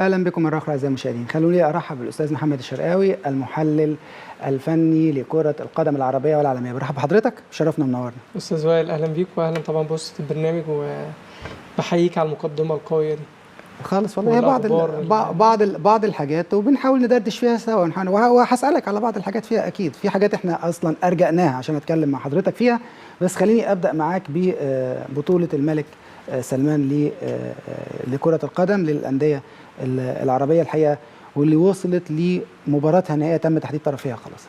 اهلا بكم مره اخرى اعزائي المشاهدين. خلوني ارحب بالاستاذ محمد الشرقاوي المحلل الفني لكره القدم العربيه والعالميه. برحب بحضرتك، شرفنا ومنورنا. استاذ وائل اهلا بيك واهلا طبعا بوسط البرنامج، وبحييك على المقدمه القويه دي خالص والله. هي بعض الحاجات وبنحاول ندردش فيها سوا، وهسالك على بعض الحاجات فيها. اكيد في حاجات احنا اصلا ارجعناها عشان اتكلم مع حضرتك فيها، بس خليني ابدا معاك ببطوله الملك سلمان لكره القدم للانديه العربيه الحقيقه، واللي وصلت لمباراتها النهائيه تم تحديد طرفيها خلاص.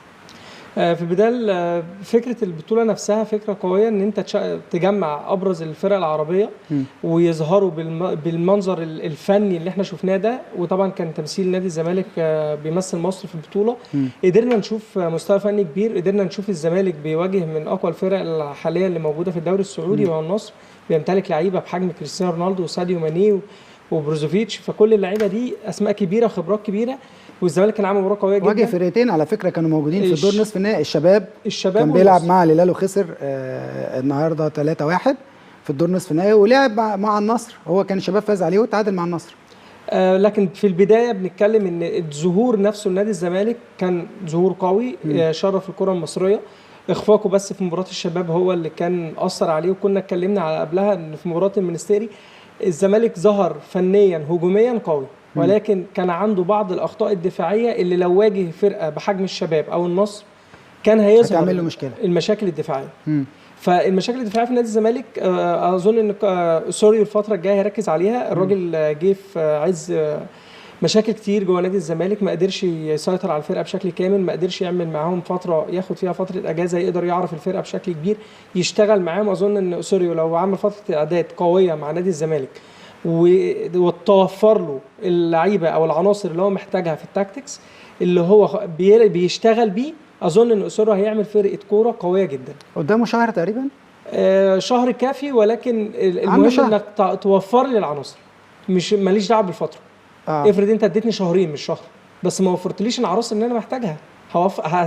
في البدايه فكره البطوله نفسها فكره قويه، ان انت تجمع ابرز الفرق العربيه ويظهروا بالمنظر الفني اللي احنا شفناه ده. وطبعا كان تمثيل نادي الزمالك بيمثل مصر في البطوله. قدرنا نشوف مستوى فني كبير، قدرنا نشوف الزمالك بيواجه من اقوى الفرق الحاليه اللي موجوده في الدوري السعودي، وهو النصر. بيمتلك لعيبه بحجم كريستيانو رونالدو وساديو ماني وبروزوفيتش، فكل اللعيبه دي اسماء كبيره وخبرات كبيره، والزمالك كان عامل مباراه قويه جدا. واجه فرقتين على فكره كانوا موجودين في الدور نصف النهائي. الشباب كان بيلعب مع الهلال وخسر النهارده 3-1 في الدور نصف النهائي، ولعب مع النصر. هو كان الشباب فاز عليه وتعادل مع النصر. لكن في البدايه بنتكلم ان الظهور نفسه لنادي الزمالك كان ظهور قوي، شرف الكره المصريه. اخفاقه بس في مباراه الشباب هو اللي كان اثر عليه، وكنا اتكلمنا على قبلها ان في مباراه المنستيري الزمالك ظهر فنيا هجوميا قوي، ولكن كان عنده بعض الاخطاء الدفاعيه اللي لو واجه فرقه بحجم الشباب او النصر كان هيظهر هتعمل له مشكله، المشاكل الدفاعيه. فالمشاكل الدفاعيه في نادي الزمالك اظن ان سوري الفتره الجايه هيركز عليها. الراجل جه في عز مشاكل كتير جوه نادي الزمالك، ما قدرش يسيطر على الفرقه بشكل كامل، ما قدرش يعمل معاهم فتره ياخد فيها فتره اجازه يقدر يعرف الفرقه بشكل كبير، يشتغل معاهم. اظن ان سوريو لو عمل فتره اعداد قويه مع نادي الزمالك وتوفر له اللعيبه او العناصر اللي هو محتاجها في التاكتكس اللي هو بيشتغل بيه، اظن ان اسوريو هيعمل فرقه كوره قويه جدا. قدامه شهر تقريبا، شهر كافي، ولكن المهم انك توفر لي العناصر، مش ماليش دعوه بالفتره. افرض انت اديتني شهرين مش شهر، بس ما وفرتليش العناصر اللي انا محتاجها،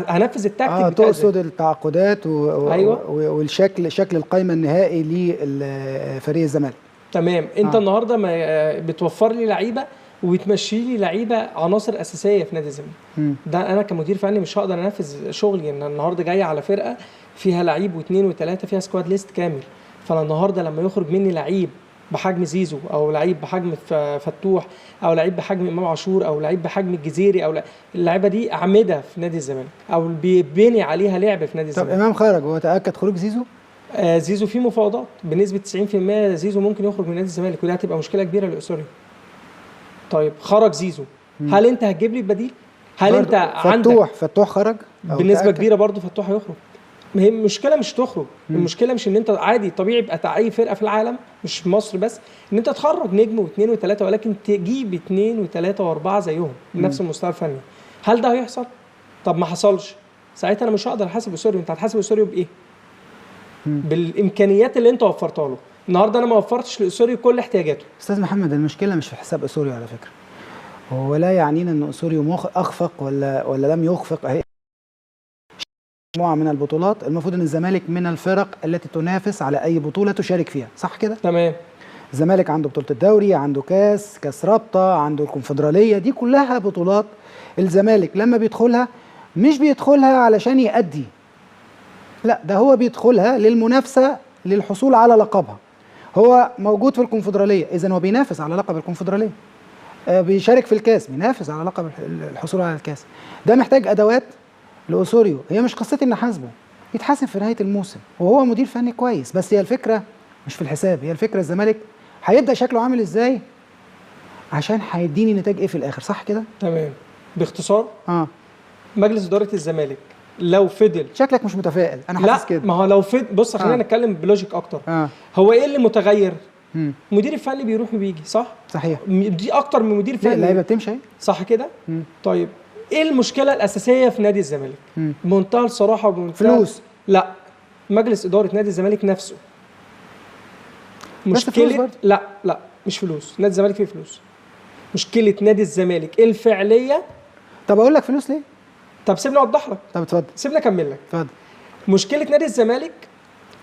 هنفذ التكتيك. تقصد التعاقدات أيوة. شكل القائمه النهائي لفريق الزمالك. تمام. انت النهارده ما بتوفر لي لعيبه وبتمشي لي لعيبه عناصر اساسيه في نادي الزمالك. ده انا كمدير فني مش هقدر انفذ شغلي، ان النهارده جاي على فرقه فيها لعيب واثنين وثلاثه، فيها سكواد ليست كامل. فانا النهارده لما يخرج مني لعيب بحجم زيزو، او لعيب بحجم فتوح، او لعيب بحجم امام عاشور، او لعيب بحجم الجزيري، او اللعيبه دي اعمده في نادي الزمالك او بيبني عليها لعب في نادي الزمالك. طب امام خرج، هو تاكد خروج زيزو؟ زيزو في مفاوضات بنسبه 90%، زيزو ممكن يخرج من نادي الزمالك، ودي هتبقى مشكله كبيره لاسوريو. طيب خرج زيزو، هل انت هتجيب لي البديل؟ هل انت عندك فتوح خرج بنسبه كبيره؟ برضه فتوح هيخرج. هي المشكله مش تخرج، المشكله مش ان انت عادي طبيعي يبقى اي فرقه في العالم مش في مصر بس ان انت تخرج نجم واثنين وثلاثه، ولكن تجيب اثنين وثلاثه واربعه زيهم بنفس المستوى الفني. هل ده هيحصل؟ طب ما حصلش، ساعتها انا مش هقدر احاسب اسوريو. انت هتحاسب اسوريو بايه؟ بالامكانيات اللي انت وفرتها له. النهارده انا ما وفرتش لاسوريو كل احتياجاته. استاذ محمد، المشكله مش في حساب اسوريو على فكره، هو لا يعنينا ان اسوريو اخفق ولا لم يخفق. اهي مجموعه من البطولات، المفروض ان الزمالك من الفرق التي تنافس على اي بطوله تشارك فيها، صح كده؟ تمام. الزمالك عنده بطوله الدوري، عنده كاس رابطه، عنده الكونفدراليه، دي كلها بطولات. الزمالك لما بيدخلها مش بيدخلها علشان يأدي، لا، ده هو بيدخلها للمنافسه للحصول على لقبها. هو موجود في الكونفدراليه، اذا هو بينافس على لقب الكونفدراليه. بيشارك في الكاس، بينافس على لقب الحصول على الكاس. ده محتاج ادوات لأسوريو. هي مش قصتي ان حاسبه، يتحاسب في نهايه الموسم، وهو مدير فني كويس، بس هي الفكره مش في الحساب، هي الفكره الزمالك هيبدا شكله عامل ازاي عشان هيديني نتاج ايه في الاخر، صح كده؟ تمام. باختصار مجلس اداره الزمالك لو فضل، شكلك مش متفائل، انا حاسس كده. ما هو لو فضل، بص خلينا نتكلم بلوجيك اكتر. هو ايه اللي متغير؟ مدير الفني بيروح وبيجي، صح؟ صحيح. دي اكتر من مدير فني. اللعيبه بتمشي، صح كده؟ طيب ايه المشكله الاساسيه في نادي الزمالك؟ بمنتهى الصراحه فلوس. لا، مجلس اداره نادي الزمالك نفسه مشكله. لا مش فلوس. نادي الزمالك فيه فلوس. مشكله نادي الزمالك الفعليه. طب اقول لك فلوس ليه؟ طب سيبني اوضح لك. طب اتفضل. سيبني اكمل لك. اتفضل. مشكله نادي الزمالك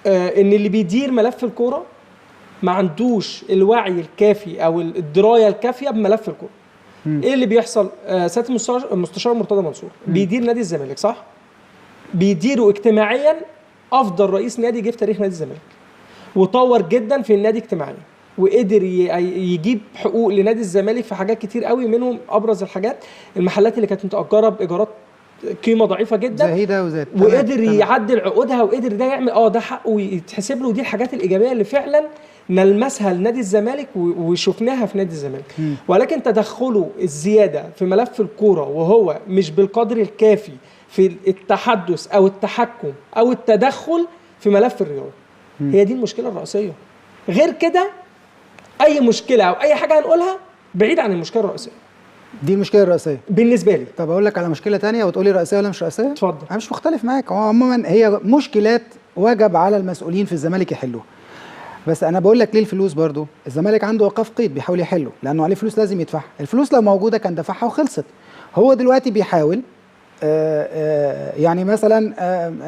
ان اللي بيدير ملف الكوره ما عندوش الوعي الكافي او الدرايه الكافيه بملف الكوره. ايه اللي بيحصل؟ سياده المستشار مرتضى منصور بيدير نادي الزمالك، صح؟ بيديره اجتماعيا افضل رئيس نادي جه في تاريخ نادي الزمالك، وطور جدا في النادي اجتماعيا، وقدر يجيب حقوق لنادي الزمالك في حاجات كتير قوي، منهم ابرز الحاجات المحلات اللي كانت متأجرة بايجارات قيمه ضعيفه جدا، زهيده وزاد، وقدر يعدل عقودها، وقدر ده يعمل ده حقه ويتحسب له. ودي الحاجات الايجابيه اللي فعلا نلمسها لنادي الزمالك وشفناها في نادي الزمالك. ولكن تدخله الزياده في ملف الكوره وهو مش بالقدر الكافي في التحدث او التحكم او التدخل في ملف الرياضه، هي دي المشكله الرئيسيه. غير كده اي مشكله او اي حاجه هنقولها بعيد عن المشكله الرئيسيه. دي المشكله الرئيسيه بالنسبه لي. طب اقول لك على مشكله تانية وتقولي رئيسيه ولا مش رئيسيه؟ اتفضل. انا مش مختلف معاك، هو عموما هي مشكلات وجب على المسؤولين في الزمالك يحلوها. بس انا بقول لك ليه الفلوس برضو؟ الزمالك عنده اوقاف قيد بيحاول يحله لانه عليه فلوس لازم يدفعها، الفلوس لو موجوده كان دفعها وخلصت. هو دلوقتي بيحاول يعني مثلا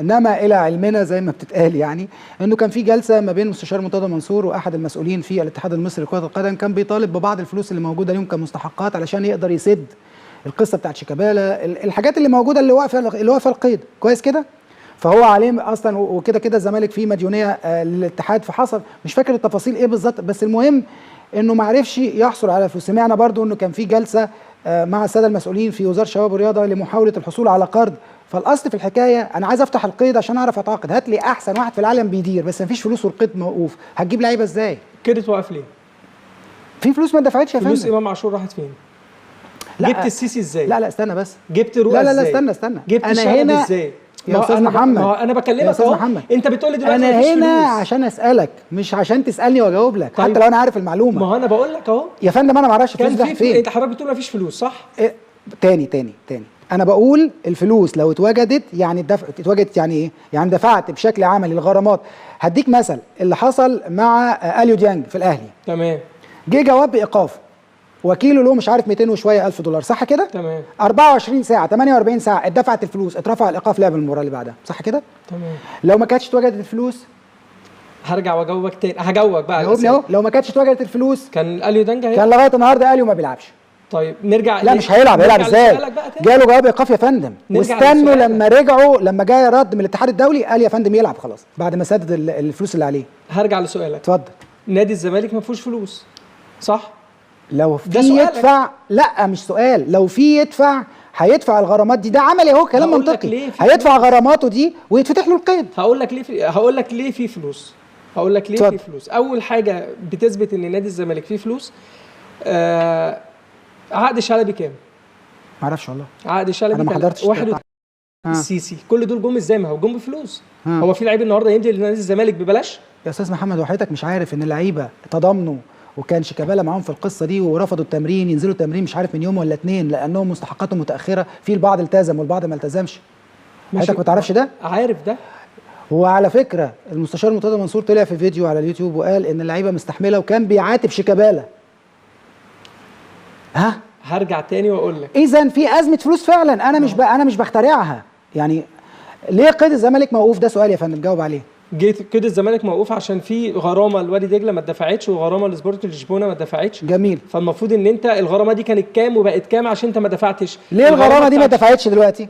نما الى علمنا زي ما بتتقال، يعني انه كان في جلسه ما بين مستشار مرتضى منصور واحد المسؤولين في الاتحاد المصري لكره القدم، كان بيطالب ببعض الفلوس اللي موجوده ليهم كمستحقات علشان يقدر يسد القصه بتاعت شيكابالا، الحاجات اللي موجوده اللي واقفه القيد كويس كده. فهو عليه اصلا وكده كده الزمالك فيه مديونيه للاتحاد، فحصل مش فاكر التفاصيل ايه بالظبط، بس المهم انه ما عرفش يحصل على فلوس. سمعنا برضو انه كان في جلسه مع الساده المسؤولين في وزاره الشباب والرياضه لمحاوله الحصول على قرض. فالاصل في الحكايه انا عايز افتح القيد عشان اعرف اتعاقد، هات لي احسن واحد في العالم بيدير بس ما فيش فلوس والقيد موقوف، هتجيب لعيبه ازاي؟ كده توقف ليه؟ في فلوس ما دفعتش يا فندم. فلوس امام عاشور راحت فين؟ جبت السيسي ازاي؟ لا استنى بس، جبت رؤى لا ازاي؟ استنى جبت الشنب ازاي؟ يا استاذ محمد، انا بكلمك يا استاذ اهو، محمد، انت بتقول لي دلوقتي انا مفيش هنا فلوس عشان اسالك مش عشان تسالني واجاوب لك. طيب. حتى لو انا عارف المعلومه. ما هو انا بقول لك اهو يا فندم انا ما اعرفش الفلوس كان دي في فين. انت حضرتك بتقول مفيش فلوس، صح؟ إيه؟ تاني انا بقول الفلوس لو اتوجدت يعني اتوجدت يعني ايه؟ يعني دفعت بشكل عملي الغرامات. هديك مثل اللي حصل مع اليو ديانج في الاهلي. تمام. جه جواب بايقاف، وكيله له مش عارف 200 وشويه الف دولار، صح كده؟ تمام. 24 ساعه 48 ساعه اتدفعت الفلوس، اترفع الايقاف، لعب المباراه اللي بعدها، صح كده؟ تمام. لو ما كانتش اتوجدت الفلوس هرجع واجاوبك تاني، هجاوبك بقى. جاوبني اهو، لو ما كانتش اتوجدت الفلوس كان اليو دانج كان لغايه النهارده اليو ما بيلعبش. طيب نرجع. لا مش هيلعب ازاي؟ جاله جواب ايقاف يا فندم، واستنوا لما جاي رد من الاتحاد الدولي قال يا فندم يلعب خلاص بعد ما سدد الفلوس اللي عليه. هرجع لسؤالك. اتفضل. نادي الزمالك ما فيهوش فلوس، صح؟ لو في يدفع، لا مش سؤال، لو في يدفع هيدفع الغرامات دي، ده عملي اهو، كلام منطقي، هيدفع غراماته دي ويتفتح له القيد. هقول لك ليه في فلوس. في فلوس. اول حاجه بتثبت ان نادي الزمالك فيه فلوس، عقد شلبي كام؟ ما اعرفش والله. عقد شلبي انا ما حضرتش. السيسي كل دول جم ازاي؟ ما هو جم بفلوس. هو في لعيب النهارده يمضي لنادي الزمالك ببلاش؟ يا استاذ محمد، وحضرتك مش عارف ان اللعيبه تضامنوا وكان شيكابالا معاهم في القصه دي ورفضوا التمرين، ينزلوا تمرين مش عارف من يوم ولا اتنين لانهم مستحقاتهم متاخره، في البعض التزم والبعض ما التزمش. حضرتك ما تعرفش ده؟ عارف ده. وعلى فكره المستشار مرتضى منصور طلع في فيديو على اليوتيوب وقال ان اللعيبه مستحمله وكان بيعاتب شيكابالا. ها؟ هرجع تاني واقول لك. اذا في ازمه فلوس فعلا، انا مش بخترعها. يعني ليه قيد الزمالك موقوف؟ ده سؤال يا فندم جاوب عليه. قيد الزمالك موقوف عشان في غرامه لوادي دجله ما اتدفعتش وغرامه لسبورتنج لشبونه ما اتدفعتش. جميل. فالمفروض ان انت الغرامه دي كانت كام وبقت كام عشان انت ما دفعتش. ليه الغرامه دي ما اتدفعتش دلوقتي؟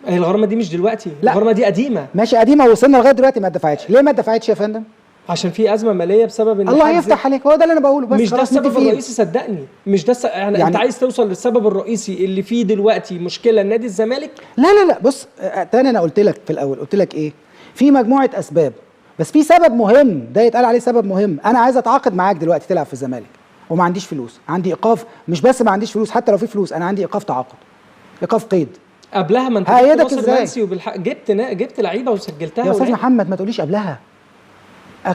الغرامه دي مش دلوقتي، لا. الغرامه دي قديمه. ماشي قديمه وصلنا لغايه دلوقتي ما اتدفعتش، ليه ما اتدفعتش يا فندم؟ عشان في ازمه ماليه بسبب ان الله يفتح عليك، هو ده اللي انا بقوله. بس مش ده السبب الرئيسي، صدقني مش ده يعني انت عايز توصل للسبب الرئيسي اللي فيه دلوقتي مشكله نادي الزمالك. لا بص، تاني انا قلت لك في الاول، قلت لك ايه؟ في مجموعه اسباب، بس في سبب مهم ده يتقال عليه سبب مهم. انا عايز اتعاقد معاك دلوقتي تلعب في الزمالك وما عنديش فلوس، عندي ايقاف، مش بس ما عنديش فلوس، حتى لو في فلوس انا عندي ايقاف تعاقد، ايقاف قيد. قبلها ما انت هيدك ازاي؟ جبت لعيبه وسجلتها يا استاذ محمد ما تقوليش قبلها،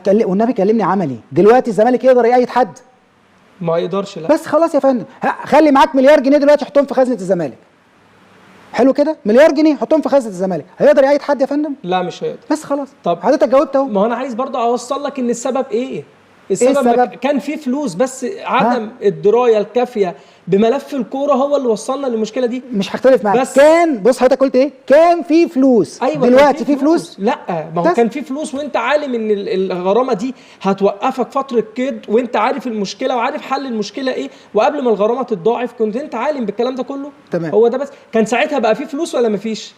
والنبي كلمني عملي. دلوقتي الزمالك يقدر يأيد حد؟ ما يقدرش. لا بس خلاص يا فندم، خلي معاك مليار جنيه دلوقتي حطهم في خزنه الزمالك. حلو كده، مليار جنيه حطهم في خزنه الزمالك، هيقدر يأيد حد يا فندم؟ لا مش هيقدر. بس خلاص. طب حضرتك جاوبت اهو. ما انا عايز برضه اوصل لك ان السبب ايه. السبب كان في فلوس، بس عدم الدرايه الكافيه بملف الكوره هو اللي وصلنا للمشكله دي. مش هختلف معاك، بس كان بص حضرتك قلت ايه؟ كان في فلوس. أيوة دلوقتي في فلوس؟ لا، ما هو كان في فلوس وانت عالم ان الغرامه دي هتوقفك فتره قيد، وانت عارف المشكله وعارف حل المشكله ايه، وقبل ما الغرامه تتضاعف كنت انت عالم بالكلام ده كله. تمام. هو ده بس. كان ساعتها بقى في فلوس ولا ما فيش؟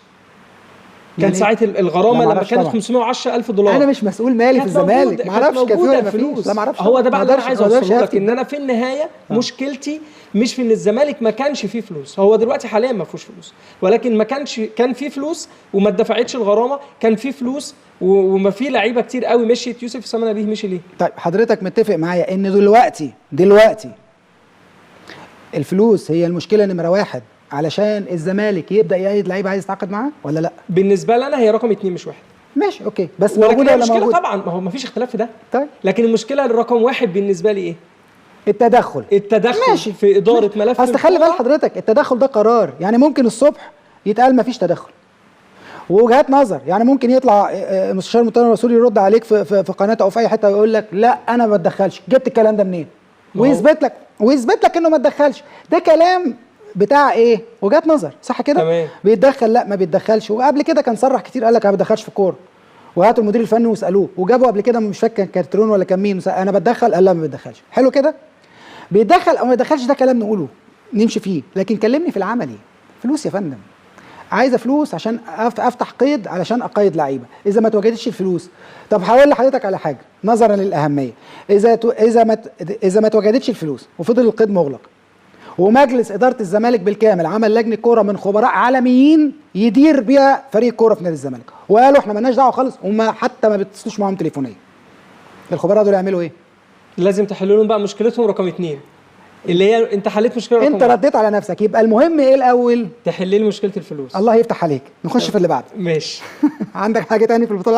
كان يعني ساعتها الغرامه لما كانت طبعا. 510,000 دولار. انا مش مسؤول مالي في الزمالك، ما اعرفش كان في ولا ما فيش. لا ما اعرفش. هو ده بقى اللي انا عايز اوصله لك، ان انا في النهايه مشكلتي مش في ان الزمالك ما كانش فيه فلوس. هو دلوقتي حاليا ما فيهوش فلوس، ولكن ما كانش، كان فيه فلوس وما اتدفعتش الغرامه، كان فيه فلوس وما في لعيبه كتير قوي مشيت. يوسف سامي نبيه مشي ليه؟ طيب حضرتك متفق معايا ان دلوقتي الفلوس هي المشكله نمره واحد علشان الزمالك يبدا يأيد لعيب عايز يتعاقد معاه ولا لا؟ بالنسبه لنا هي رقم 2 مش 1. ماشي اوكي، بس ولكن موجوده ولا المشكله موجوده؟ طبعا ما هو ما فيش اختلاف في ده. طيب لكن المشكله الرقم 1 بالنسبه لي ايه؟ التدخل ماشي في اداره ملف. اصل خلي بال حضرتك، التدخل ده قرار، يعني ممكن الصبح يتقال ما فيش تدخل، ووجهات نظر، يعني ممكن يطلع مستشار مرتضى رسول يرد عليك في قناته او في اي حته ويقول لك لا انا ما بتدخلش. جبت الكلام ده منين؟ ويثبت لك انه ما تدخلش. ده كلام بتاع ايه؟ وجهات نظر، صح كده؟ تمام. بيتدخل لا ما بيتدخلش، وقبل كده كان صرح كتير قال لك انا ما بتدخلش في الكوره، وهاتوا المدير الفني واسالوه، وجابوا قبل كده مش فاكر كان كارترون ولا كان مين، انا بتدخل قال لا ما بتدخلش. حلو كده؟ بيتدخل او ما يتدخلش ده كلام نقوله نمشي فيه، لكن كلمني في العملي. فلوس يا فندم، عايزه فلوس عشان افتح قيد علشان اقيد لعيبه. اذا ما توجدتش الفلوس، طب هقول لحضرتك على حاجه نظرا للاهميه، اذا ما توجدتش الفلوس وفضل القيد مغلق، ومجلس اداره الزمالك بالكامل عمل لجنه كوره من خبراء عالميين يدير بيها فريق كوره في نادي الزمالك، وقالوا احنا مالناش دعوه خالص، وما حتى ما بيتصلوش معاهم تليفونيا، الخبراء دول يعملوا ايه؟ لازم تحلوا لهم بقى مشكلتهم رقم 2 اللي هي انت حليت مشكله رقم انت رديت على نفسك. يبقى المهم ايه الاول؟ تحل لي مشكله الفلوس. الله يفتح عليك. نخش في اللي بعده. ماشي. عندك حاجه تاني في البطوله؟